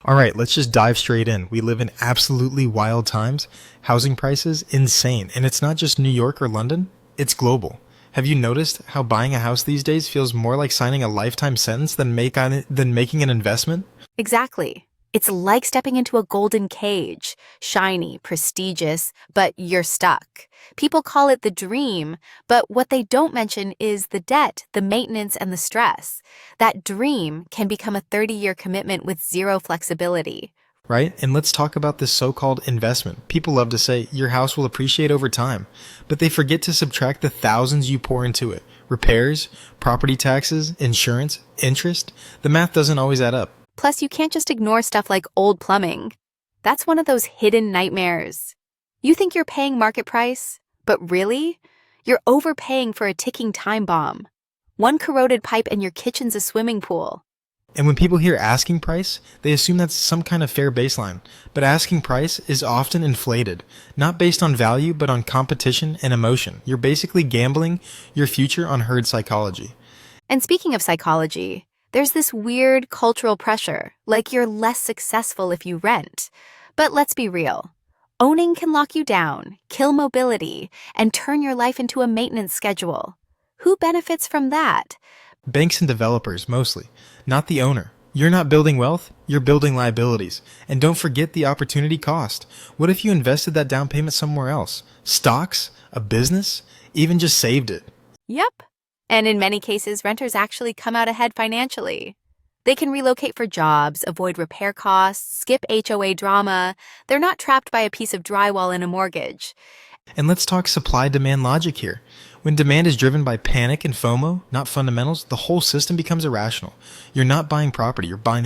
All right, let's just dive straight in. We live in absolutely wild times. Housing prices, insane. And it's not just New York or London, it's global. Have you noticed how buying a house these days feels more like signing a lifetime sentence than making an investment? Exactly. It's like stepping into a golden cage, shiny, prestigious, but you're stuck. People call it the dream, but what they don't mention is the debt, the maintenance, and the stress. That dream can become a 30-year commitment with zero flexibility. Right? And let's talk about this so called investment. People love to say your house will appreciate over time, but they forget to subtract the thousands you pour into it repairs, property taxes, insurance, interest. The math doesn't always add up. Plus, you can't just ignore stuff like old plumbing. That's one of those hidden nightmares. You think you're paying market price, but really, you're overpaying for a ticking time bomb. One corroded pipe and your kitchen's a swimming pool. And when people hear asking price, they assume that's some kind of fair baseline. But asking price is often inflated, not based on value, but on competition and emotion. You're basically gambling your future on herd psychology. And speaking of psychology, there's this weird cultural pressure, like you're less successful if you rent. But let's be real. Owning can lock you down, kill mobility, and turn your life into a maintenance schedule. Who benefits from that? Banks and developers, mostly, not the owner. You're not building wealth, you're building liabilities. And don't forget the opportunity cost. What if you invested that down payment somewhere else? Stocks? A business? Even just saved it? Yep. And in many cases, renters actually come out ahead financially. They can relocate for jobs, avoid repair costs, skip HOA drama. They're not trapped by a piece of drywall and a mortgage. And let's talk supply demand logic here. When demand is driven by panic and FOMO, not fundamentals, the whole system becomes irrational. You're not buying property, you're buying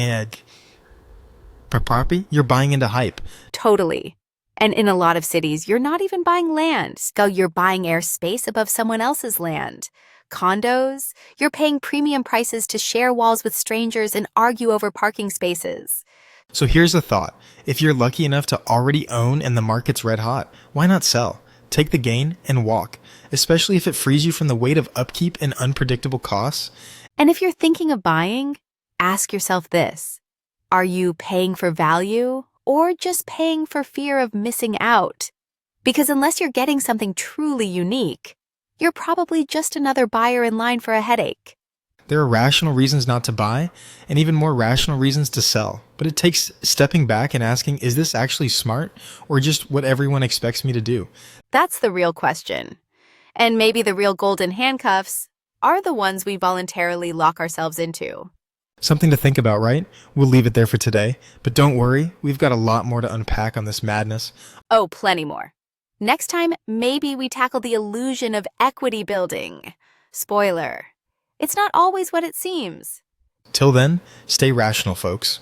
into hype. Totally. And in a lot of cities, you're not even buying land. So you're buying airspace above someone else's land. Condos, you're paying premium prices to share walls with strangers and argue over parking spaces. So here's a thought. If you're lucky enough to already own and the market's red hot, why not sell? Take the gain and walk, especially if it frees you from the weight of upkeep and unpredictable costs. And if you're thinking of buying, ask yourself this. Are you paying for value or just paying for fear of missing out? Because unless you're getting something truly unique, you're probably just another buyer in line for a headache. There are rational reasons not to buy, and even more rational reasons to sell. But it takes stepping back and asking, is this actually smart, or just what everyone expects me to do? That's the real question. And maybe the real golden handcuffs are the ones we voluntarily lock ourselves into. Something to think about, right? We'll leave it there for today. But don't worry, we've got a lot more to unpack on this madness. Oh, plenty more. Next time, maybe we tackle the illusion of equity building. Spoiler. It's not always what it seems. Till then, stay rational, folks.